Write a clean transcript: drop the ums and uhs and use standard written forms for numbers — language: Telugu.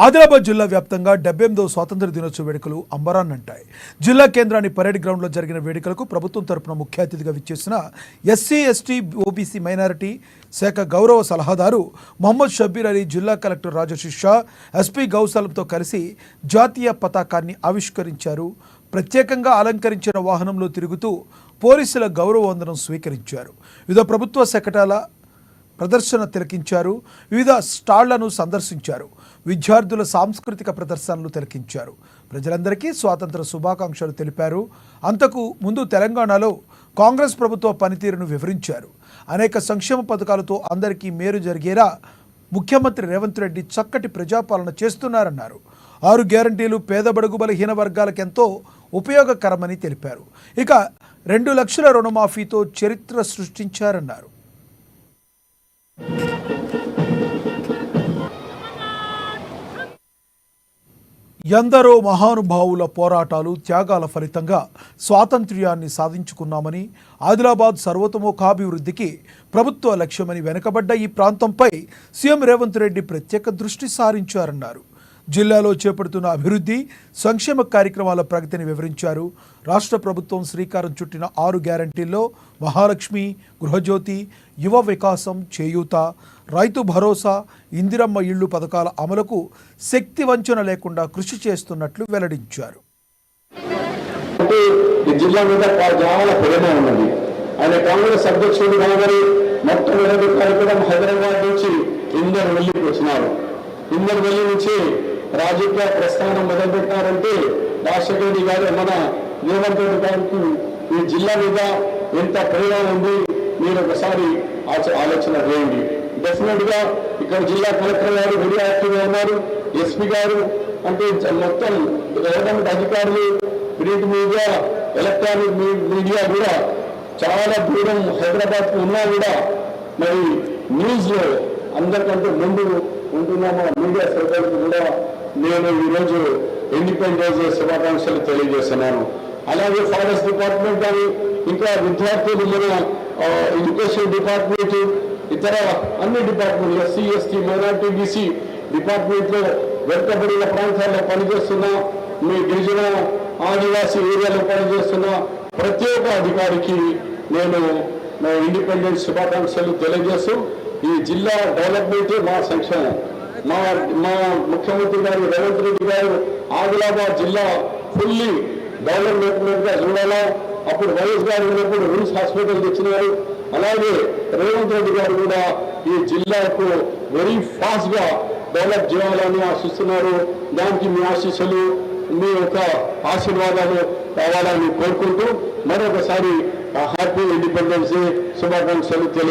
ఆదిలాబాద్ జిల్లా వ్యాప్తంగా 78వ స్వాతంత్ర దినోత్సవ వేడుకలు అంబరాన్నంటాయి. జిల్లా కేంద్రాన్ని పరేడ్ గ్రౌండ్లో జరిగిన వేడుకలకు ప్రభుత్వం తరపున ముఖ్య అతిథిగా విచ్చేసిన ఎస్సీ ఎస్టీ ఓబీసీ మైనారిటీ శాఖ గౌరవ సలహాదారు మొహమ్మద్ షబ్బీర్ అలీ, జిల్లా కలెక్టర్ రాజర్షి షా, ఎస్పీ గౌసాలంతో కలిసి జాతీయ పతాకాన్ని ఆవిష్కరించారు. ప్రత్యేకంగా అలంకరించిన వాహనంలో తిరుగుతూ పోలీసుల గౌరవ వందనం స్వీకరించారు. వివిధ ప్రభుత్వ శకటాల ప్రదర్శన తిలకించారు. వివిధ స్టాళ్లను సందర్శించారు. విద్యార్థుల సాంస్కృతిక ప్రదర్శనలు తిలకించారు. ప్రజలందరికీ స్వాతంత్ర శుభాకాంక్షలు తెలిపారు. అంతకు ముందు తెలంగాణలో కాంగ్రెస్ ప్రభుత్వ పనితీరును వివరించారు. అనేక సంక్షేమ పథకాలతో అందరికీ మేలు జరిగేలా ముఖ్యమంత్రి రేవంత్ రెడ్డి చక్కటి ప్రజాపాలన చేస్తున్నారన్నారు. 6 గ్యారంటీలు పేద బడుగు బలహీన వర్గాలకు ఎంతో ఉపయోగకరమని తెలిపారు. ఇక 2 లక్షల రుణమాఫీతో చరిత్ర సృష్టించారన్నారు. ఎందరో మహానుభావుల పోరాటాలు, త్యాగాల ఫలితంగా స్వాతంత్ర్యాన్ని సాధించుకున్నామని, ఆదిలాబాద్ సర్వతోముఖాభివృద్ధికి ప్రభుత్వ లక్ష్యమని, వెనుకబడ్డ ఈ ప్రాంతంపై సీఎం రేవంత్ రెడ్డి ప్రత్యేక దృష్టి సారించారన్నారు. జిల్లాలో చేపడుతున్న అభివృద్ధి, సంక్షేమ కార్యక్రమాల ప్రగతిని వివరించారు. రాష్ట్ర ప్రభుత్వం శ్రీకారం చుట్టిన 6 గ్యారంటీల్లో మహాలక్ష్మి, గృహజ్యోతి, యువ వికాసం, చేయూత, రైతు భరోసా, ఇందిరమ్మ ఇళ్లు పథకాల అమలుకు శక్తి వంచన లేకుండా కృషి చేస్తున్నట్లు వెల్లడించారు. జిల్లా మీద చాలా ప్రేమ ఉన్నది. ఆయన కాంగ్రెస్ అధ్యక్షుడు కాబట్టి మొట్టమొదటి కార్యక్రమం హైదరాబాద్ నుంచి ఇందర్ వెళ్ళికి వచ్చినారు. ఇందర్ వెళ్ళి నుంచి రాజకీయ ప్రస్థానం మొదలుపెట్టినారంటే రాజశేఖర రెడ్డి గారు మన రేవంత్ రెడ్డి గారికి ఈ జిల్లా మీద ఎంత ప్రేమ ఉంది మీరు ఒకసారి ఆలోచన చేయండి. డెఫినెట్ గా ఇక్కడ జిల్లా కలెక్టర్ గారు వెరీ యాక్టివ్ గా ఉన్నారు. ఎస్పీ గారు అంటే మొత్తం గవర్నమెంట్ అధికారులు, ప్రింట్ మీడియా, ఎలక్ట్రానిక్ మీడియా కూడా చాలా దూరం హైదరాబాద్ కు ఉన్నా కూడా మరి న్యూస్ లో అందరికంటే ముందు ఉంటున్న మీడియా సోదరులకు కూడా నేను ఈరోజు ఇండిపెండెన్స్ డే శుభాకాంక్షలు తెలియజేస్తున్నాను. అలాగే ఫారెస్ట్ డిపార్ట్మెంట్ కానీ ఇంకా విద్యార్థులు, మన ఎడ్యుకేషన్ డిపార్ట్మెంట్, ఇతర అన్ని department, SC ST minority BC department లో వెనుకబడిన ప్రాంతాల్లో పనిచేస్తున్న, మీ గిరిజన ఆదివాసీ ఏరియాలో పనిచేస్తున్న ప్రతి ఒక్క అధికారికి నేను ఇండిపెండెన్స్ శుభాకాంక్షలు తెలియజేస్తూ, ఈ జిల్లా డెవలప్మెంట్ మా సంక్షేమం. మా ముఖ్యమంత్రి గారు రేవంత్ రెడ్డి గారు ఆదిలాబాద్ జిల్లా ఫుల్లీ డెవలప్మెంట్ గా చూడాలా. అప్పుడు వైఎస్ గారు ఉన్నప్పుడు రూల్స్ హాస్పిటల్ తెచ్చినారు. అలాగే రేవంత్ రెడ్డి గారు కూడా ఈ జిల్లాకు వెరీ ఫాస్ట్ గా డెవలప్ చేయాలని ఆశిస్తున్నారు. దానికి మీ ఆశీస్సులు, మీ యొక్క ఆశీర్వాదాలు కావాలని కోరుకుంటూ మరొకసారి హ్యాపీ ఇండిపెండెన్స్ డే శుభాకాంక్షలు తెలియ